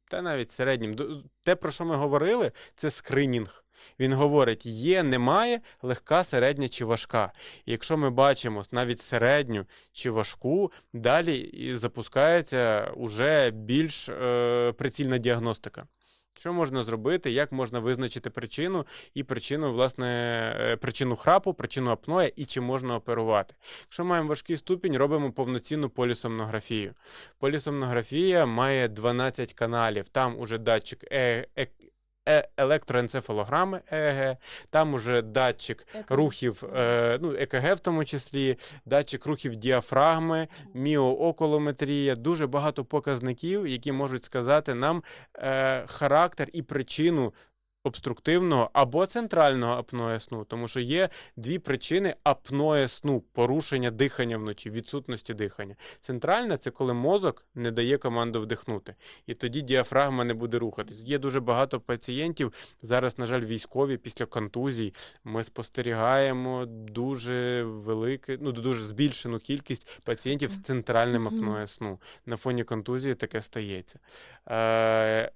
та навіть середнім, те, про що ми говорили, це скринінг. Він говорить, є, немає, легка, середня чи важка. І якщо ми бачимо навіть середню чи важку, далі і запускається уже більш прицільна діагностика. Що можна зробити, як можна визначити причину і причину храпу, причину апноe і чи можна оперувати. Якщо маємо важкий ступінь, робимо повноцінну полісомнографію. Полісомнографія має 12 каналів, там уже датчик електроенцефалограми ЕЕГ, там уже датчик рухів, ЕКГ в тому числі, датчик рухів діафрагми, міооколометрія, дуже багато показників, які можуть сказати нам характер і причину обструктивного або центрального апноe сну, тому що є дві причини апноe сну, порушення дихання вночі, відсутності дихання. Центральна – це коли мозок не дає команду вдихнути, і тоді діафрагма не буде рухатись. Є дуже багато пацієнтів, зараз, на жаль, військові, після контузій, ми спостерігаємо дуже дуже збільшену кількість пацієнтів з центральним апноe сну. На фоні контузії таке стається.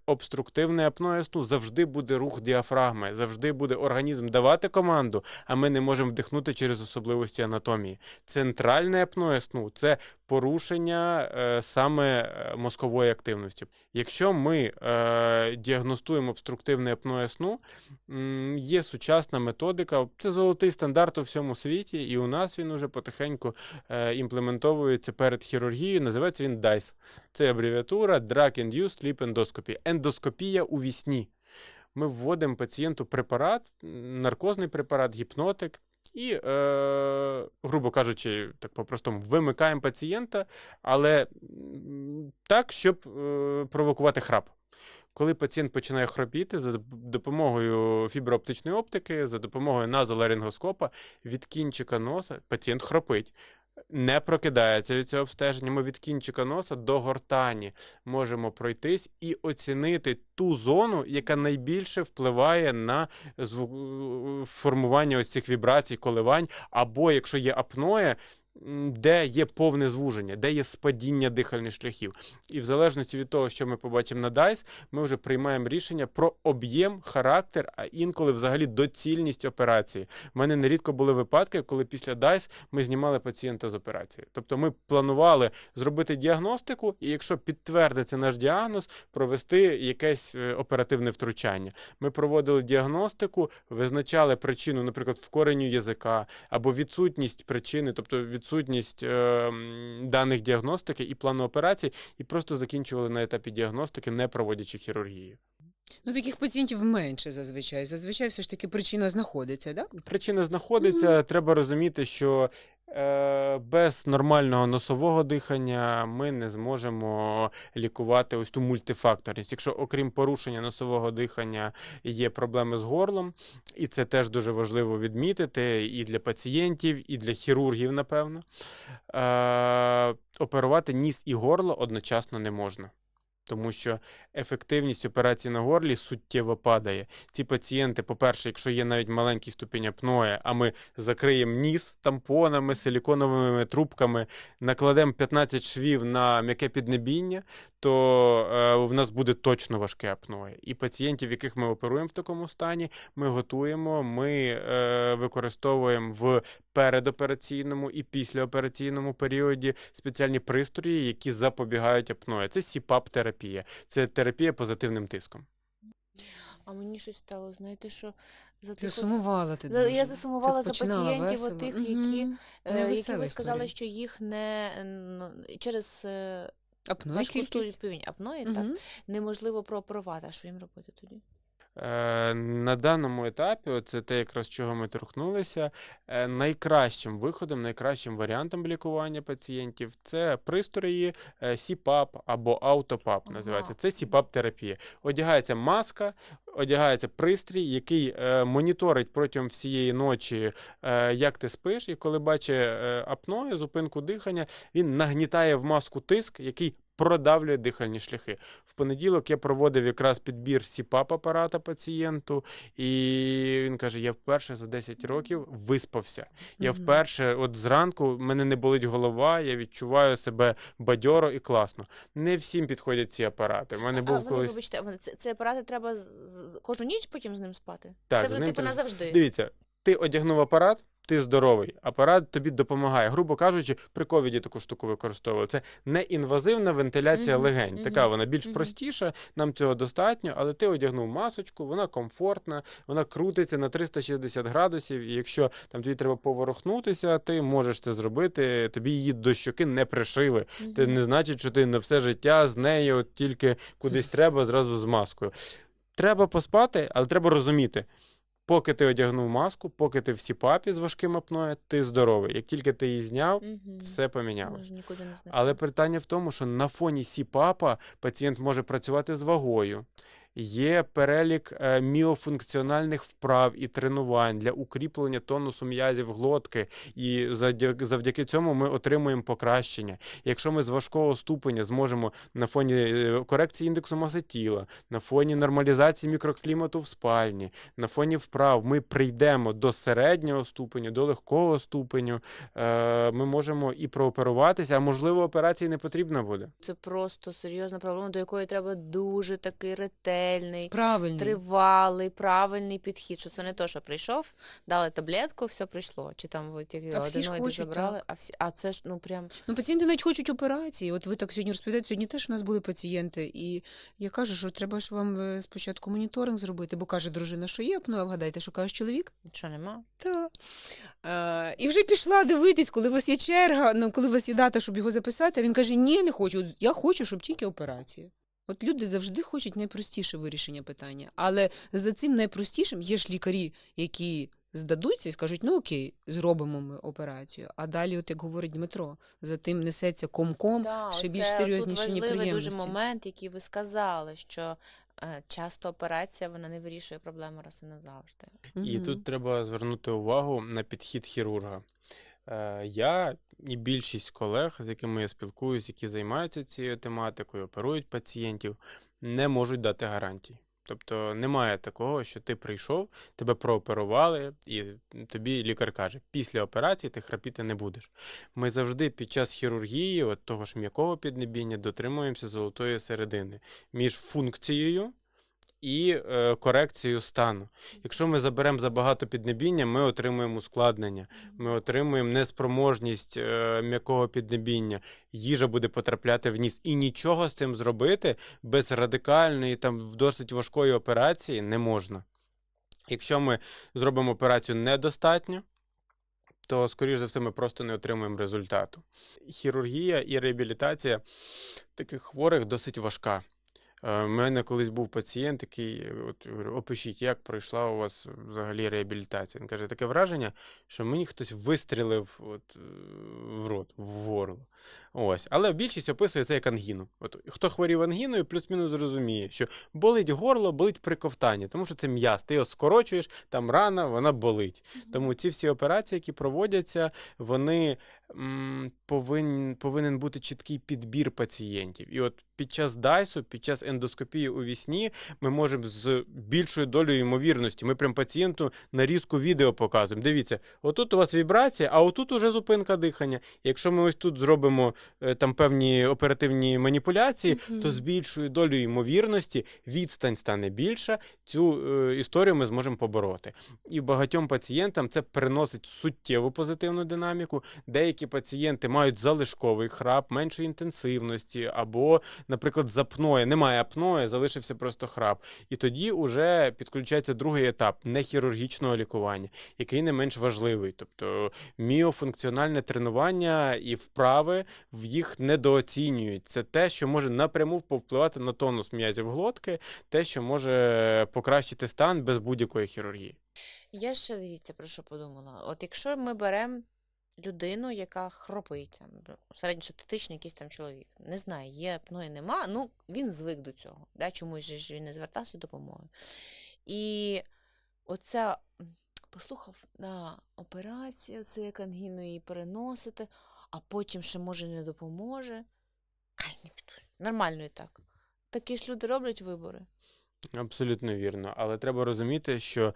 Обструктивне апноe сну завжди буде рух діафрагми, завжди буде організм давати команду, а ми не можемо вдихнути через особливості анатомії. Центральне апноe сну – це порушення саме мозкової активності. Якщо ми діагностуємо обструктивне апноe сну, є сучасна методика, це золотий стандарт у всьому світі, і у нас він уже потихеньку імплементовується перед хірургією, називається він DISE. Це абревіатура Drug-Induced Sleep Endoscopy. Ендоскопія у вісні. Ми вводимо пацієнту препарат, наркозний препарат, гіпнотик, і, грубо кажучи, так по-простому, вимикаємо пацієнта, але так, щоб провокувати храп. Коли пацієнт починає хропіти, за допомогою фіброоптичної оптики, за допомогою назоларингоскопа, від кінчика носа пацієнт хропить. Не прокидається від цього обстеження. Ми від кінчика носа до гортані можемо пройтись і оцінити ту зону, яка найбільше впливає на формування ось цих вібрацій, коливань, або, якщо є апноe, де є повне звуження, де є спадіння дихальних шляхів. І в залежності від того, що ми побачимо на DISE, ми вже приймаємо рішення про об'єм, характер, а інколи взагалі доцільність операції. У мене нерідко були випадки, коли після DISE ми знімали пацієнта з операції. Тобто ми планували зробити діагностику, і якщо підтвердиться наш діагноз, провести якесь оперативне втручання. Ми проводили діагностику, визначали причину, наприклад, в кореню язика, або відсутність причини, тобто відсутність даних діагностики і плану операції, і просто закінчували на етапі діагностики, не проводячи хірургію. Таких пацієнтів менше зазвичай. Зазвичай все ж таки причина знаходиться, так? Причина знаходиться. Треба розуміти, що без нормального носового дихання ми не зможемо лікувати ось ту мультифакторність. Якщо окрім порушення носового дихання є проблеми з горлом, і це теж дуже важливо відмітити і для пацієнтів, і для хірургів, напевно, оперувати ніс і горло одночасно не можна. Тому що ефективність операцій на горлі суттєво падає. Ці пацієнти, по-перше, якщо є навіть маленький ступінь апноe, а ми закриємо ніс тампонами, силіконовими трубками, накладемо 15 швів на м'яке піднебіння, то в нас буде точно важке апноe. І пацієнтів, яких ми оперуємо в такому стані, ми готуємо, ми використовуємо в передопераційному і післяопераційному періоді спеціальні пристрої, які запобігають апноe. Це СІПАП-терапія. Це терапія позитивним тиском. А мені щось стало, знаєте, що Засумувала ти дуже. Я засумувала Так за починала пацієнтів, весело. отих, Мгм. які ви сказали, історія. що їх не через Апноe важку кількість. ступінь апної, так, Мгм. неможливо прооперувати. А що їм робити тоді? На даному етапі, оце те, якраз чого ми торкнулися, найкращим виходом, найкращим варіантом лікування пацієнтів – це пристрої СІПАП або аутопап називається. Це СІПАП-терапія. Одягається маска, одягається пристрій, який моніторить протягом всієї ночі, як ти спиш, і коли бачить апноe, зупинку дихання, він нагнітає в маску тиск, який продавлює дихальні шляхи. В понеділок я проводив якраз підбір СІПАП-апарата пацієнту, і він каже, я вперше за 10 років виспався. Я вперше, от зранку, в мене не болить голова, я відчуваю себе бадьоро і класно. Не всім підходять ці апарати. В мене був колись... Вибачте, ці апарати треба кожну ніч потім з ним спати? Так, це з вже ним типу назавжди? Дивіться, ти одягнув апарат, ти здоровий. Апарат тобі допомагає. Грубо кажучи, при ковіді таку штуку використовували. Це неінвазивна вентиляція легень. Така вона більш простіша, нам цього достатньо, але ти одягнув масочку, вона комфортна, вона крутиться на 360 градусів, і якщо там тобі треба поворухнутися, ти можеш це зробити, тобі її до щоки не пришили. Це не значить, що ти на все життя з нею от тільки кудись треба, зразу з маскою. треба поспати, але треба розуміти, поки ти одягнув маску, поки ти в СІПАПі з важким апноє, ти здоровий. Як тільки ти її зняв, все помінялось. Може, нікуди не зникне. Але питання в тому, що на фоні СІПАПа пацієнт може працювати з вагою. Є перелік міофункціональних вправ і тренувань для укріплення тонусу м'язів глотки, і завдяки цьому ми отримуємо покращення. Якщо ми з важкого ступеня зможемо на фоні корекції індексу маси тіла, на фоні нормалізації мікроклімату в спальні, на фоні вправ ми прийдемо до середнього ступеню, до легкого ступеню, ми можемо і прооперуватися, а можливо операції не потрібна буде. Це просто серйозна проблема, до якої треба дуже такий ретельний, Правильно. тривалий, правильний підхід. Що це не то, що прийшов, дали таблетку, все прийшло. Чи там ви тільки А всі ж аденоїди хочуть, забрали, а це ж, ну, прям... Ну, пацієнти навіть хочуть операції. От ви так сьогодні розповідаєте, сьогодні теж у нас були пацієнти, і я кажу, що треба ж вам спочатку моніторинг зробити, бо каже дружина, що є апноe, а вгадайте, що каже чоловік? Що, нема? Так. І вже пішла дивитись, коли у вас є черга, ну, коли у вас є дата, щоб його записати, а він каже, ні, не хочу, я хочу, щоб тільки операція. От люди завжди хочуть найпростіше вирішення питання, але за цим найпростішим є ж лікарі, які здадуться і скажуть, ну окей, зробимо ми операцію. А далі, от як говорить Дмитро, за тим несеться комком, ще більш серйозніші тут важливий неприємності. дуже момент, який ви сказали, що часто операція, вона не вирішує проблему раз і назавжди. І тут треба звернути увагу на підхід хірурга. Я і більшість колег, з якими я спілкуюсь, які займаються цією тематикою, оперують пацієнтів, не можуть дати гарантій. Тобто немає такого, що ти прийшов, тебе прооперували, і тобі лікар каже, після операції ти храпіти не будеш. Ми завжди під час хірургії, от того ж м'якого піднебіння, дотримуємося золотої середини між функцією і корекцією стану. Якщо ми заберемо забагато піднебіння, ми отримуємо ускладнення, ми отримуємо неспроможність м'якого піднебіння, їжа буде потрапляти в ніс. І нічого з цим зробити без радикальної, там, досить важкої операції не можна. Якщо ми зробимо операцію недостатньо, то, скоріш за все, ми просто не отримуємо результату. Хірургія і реабілітація таких хворих досить важка. У мене колись був пацієнт, який, от, говорю, опишіть, як пройшла у вас взагалі реабілітація. Він каже, таке враження, що мені хтось вистрілив от, в рот, в горло. Ось. Але більшість описує це як ангіну. От, хто хворів ангіною, плюс-мінус зрозуміє, що болить горло, болить при ковтанні, тому що це м'яз. Ти його скорочуєш, там рана, вона болить. Тому ці всі операції, які проводяться, вони повинен бути чіткий підбір пацієнтів. І от під час дайсу, під час ендоскопії у вісні ми можемо з більшою долею ймовірності, ми прям пацієнту нарізку відео показуємо. Дивіться, отут у вас вібрація, а отут уже зупинка дихання. Якщо ми ось тут зробимо там певні оперативні маніпуляції, то з більшою долею ймовірності відстань стане більша, цю історію ми зможемо побороти. І багатьом пацієнтам це приносить суттєву позитивну динаміку. Деякі пацієнти мають залишковий храп меншої інтенсивності, або, наприклад, з апноє. Немає апноє, залишився просто храп. І тоді вже підключається другий етап нехірургічного лікування, який не менш важливий. Тобто міофункціональне тренування і вправи в їх недооцінюють. Це те, що може напряму повпливати на тонус м'язів глотки, те, що може покращити стан без будь-якої хірургії. Я ще, дивіться, про що подумала. От якщо ми беремо людину, яка хропить, там, середньостатистичний якийсь там чоловік, не знаю, є апноє, нема, ну, він звик до цього, да, чомусь же він не звертався допомогою. І оця, послухав, да, операція, це як ангіну її переносити, а потім ще, може, не допоможе. Ай, не піду. Нормально і так. Такі ж люди роблять вибори. Абсолютно вірно. Але треба розуміти, що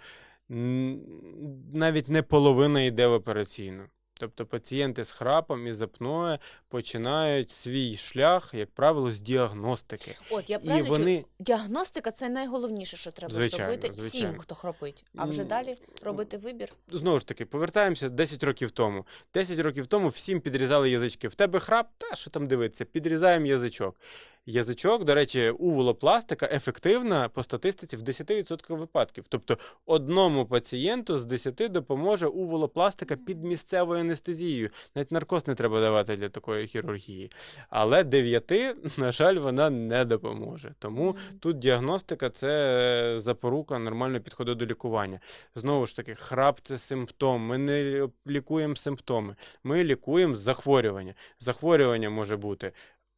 навіть не половина йде в операційну. Тобто пацієнти з храпом і з апноє починають свій шлях, як правило, з діагностики. От, я І правильно вони... чую? Діагностика – це найголовніше, що треба зробити всім, хто хропить. А вже далі робити вибір. Знову ж таки, повертаємося 10 років тому. 10 років тому всім підрізали язички. В тебе храп? Та, що там дивитися? Підрізаємо язичок. язичок, до речі, увулопластика ефективна по статистиці в 10% випадків. Тобто одному пацієнту з 10 допоможе увулопластика під місцевою анестезією. Навіть наркоз не треба давати для такої хірургії. Але 9, на жаль, вона не допоможе. Тому тут діагностика – це запорука нормального підходу до лікування. Знову ж таки, храп – це симптом. Ми не лікуємо симптоми. Ми лікуємо захворювання. Захворювання може бути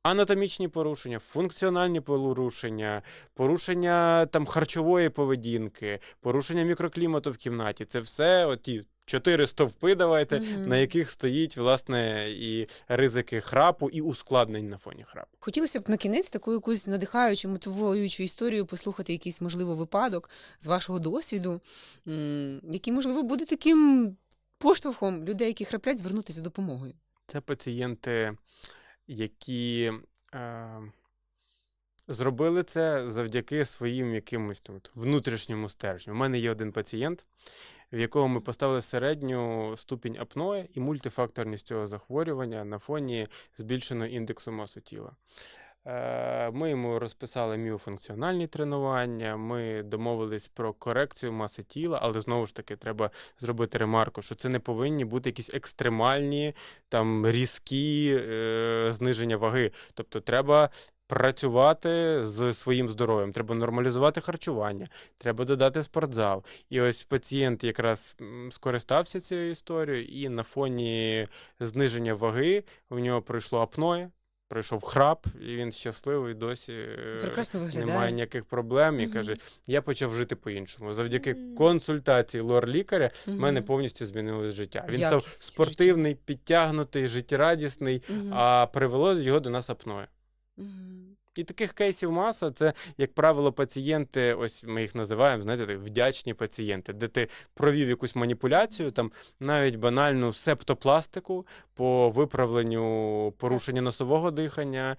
анатомічні порушення, функціональні порушення, порушення там харчової поведінки, порушення мікроклімату в кімнаті. Це все оті 4 стовпи, давайте, на яких стоїть, власне, і ризики храпу, і ускладнень на фоні храпу. Хотілося б на кінець таку якусь надихаючу, мотивуючу історію послухати якийсь, можливо, випадок з вашого досвіду, який, можливо, буде таким поштовхом людей, які храплять, звернутися за допомогою. Це пацієнти, які зробили це завдяки своїм якимось там внутрішньому стержню. У мене є один пацієнт, в якого ми поставили середню ступінь апної і мультифакторність цього захворювання на фоні збільшеного індексу маси тіла. Ми йому розписали міофункціональні тренування, ми домовились про корекцію маси тіла, але знову ж таки треба зробити ремарку, що це не повинні бути якісь екстремальні, там, різкі зниження ваги. Тобто треба працювати з своїм здоров'ям, треба нормалізувати харчування, треба додати спортзал. І ось пацієнт якраз скористався цією історією, і на фоні зниження ваги в нього пройшло апноє, пройшов храп, і він щасливий, досі Прекрасно виглядає. Немає ніяких проблем. І каже, я почав жити по-іншому. Завдяки консультації лор-лікаря в мене повністю змінилось життя. Він став спортивний, підтягнутий, життєрадісний, а привело його до нас апноє. І таких кейсів маса. Це, як правило, пацієнти, ось ми їх називаємо, знаєте, вдячні пацієнти, де ти провів якусь маніпуляцію, там навіть банальну септопластику по виправленню порушення носового дихання,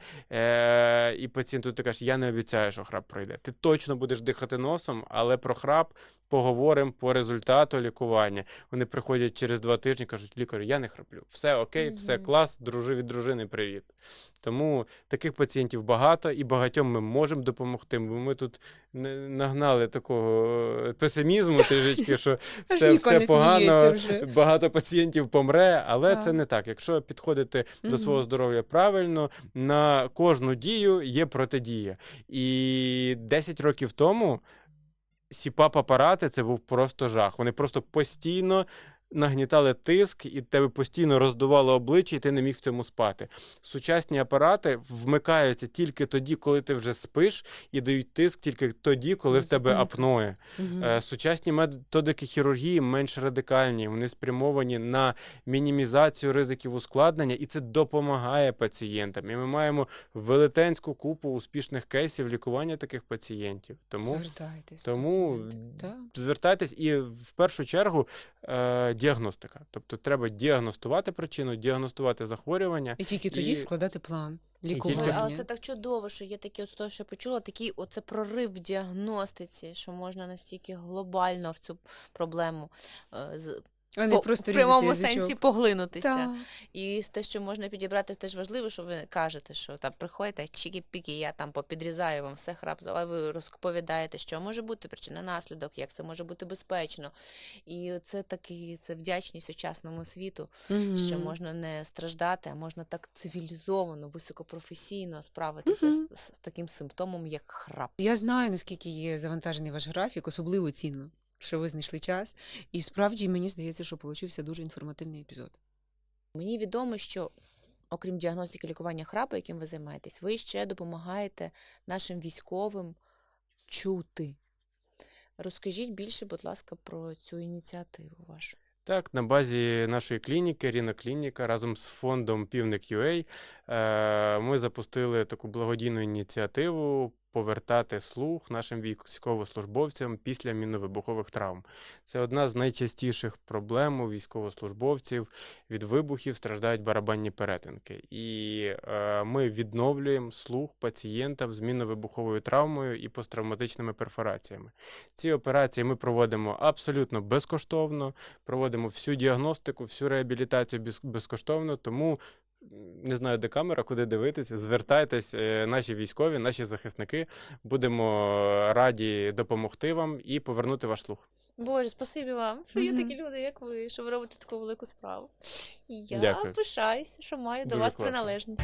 і пацієнту ти кажеш, я не обіцяю, що храп пройде. Ти точно будеш дихати носом, але про храп поговоримо по результату лікування. Вони приходять через 2 тижні, кажуть, лікарю, я не храплю. Все окей, все клас, від дружини привіт. Тому таких пацієнтів багато, і багатьом ми можемо допомогти, бо ми тут нагнали такого песимізму трішечки, що все погано, багато пацієнтів помре, але це не так. Якщо підходити до свого здоров'я правильно, на кожну дію є протидія. І 10 років тому СІПАП-апарати – це був просто жах. Вони просто постійно нагнітали тиск, і тебе постійно роздувало обличчя, і ти не міг в цьому спати. Сучасні апарати вмикаються тільки тоді, коли ти вже спиш, і дають тиск тільки тоді, коли в тебе апноє. Сучасні методики хірургії менш радикальні, вони спрямовані на мінімізацію ризиків ускладнення, і це допомагає пацієнтам. І ми маємо велетенську купу успішних кейсів лікування таких пацієнтів. Тому звертайтесь, і в першу чергу діагностика. Тобто треба діагностувати причину, діагностувати захворювання. І тільки тоді складати план лікування. Але це так чудово, що є такі, от того, що я почула, такий оце прорив в діагностиці, що можна настільки глобально в цю проблему в прямому сенсі поглинутися. І те, що можна підібрати, теж важливо, що ви кажете, що там приходите, чікі-пікі, я там попідрізаю вам все храп, а ви розповідаєте, що може бути причина-наслідок, як це може бути безпечно. І це такий, це вдячність сучасному світу, що можна не страждати, а можна так цивілізовано, високопрофесійно справитися з таким симптомом, як храп. Я знаю, наскільки є завантажений ваш графік, особливо цінно, що ви знайшли час. І справді, мені здається, що получився дуже інформативний епізод. Мені відомо, що окрім діагностики і лікування храпу, яким ви займаєтесь, ви ще допомагаєте нашим військовим чути. Розкажіть більше, будь ласка, про цю ініціативу вашу. Так, на базі нашої клініки, Ріноклініка, разом з фондом Півник.UA ми запустили таку благодійну ініціативу повертати слух нашим військовослужбовцям після мінно-вибухових травм. Це одна з найчастіших проблем у військовослужбовців. Від вибухів страждають барабанні перетинки. І ми відновлюємо слух пацієнтам з мінно-вибуховою травмою і посттравматичними перфораціями. Ці операції ми проводимо абсолютно безкоштовно, проводимо всю діагностику, всю реабілітацію безкоштовно, тому Не знаю, де камера, куди дивитися. Звертайтесь, наші військові, наші захисники. Будемо раді допомогти вам і повернути ваш слух. Боже, спасибі вам, що є Мгм. такі люди, як ви, що ви робите таку велику справу. І я Дякую. пишаюся, що маю до Дуже вас класно. приналежність.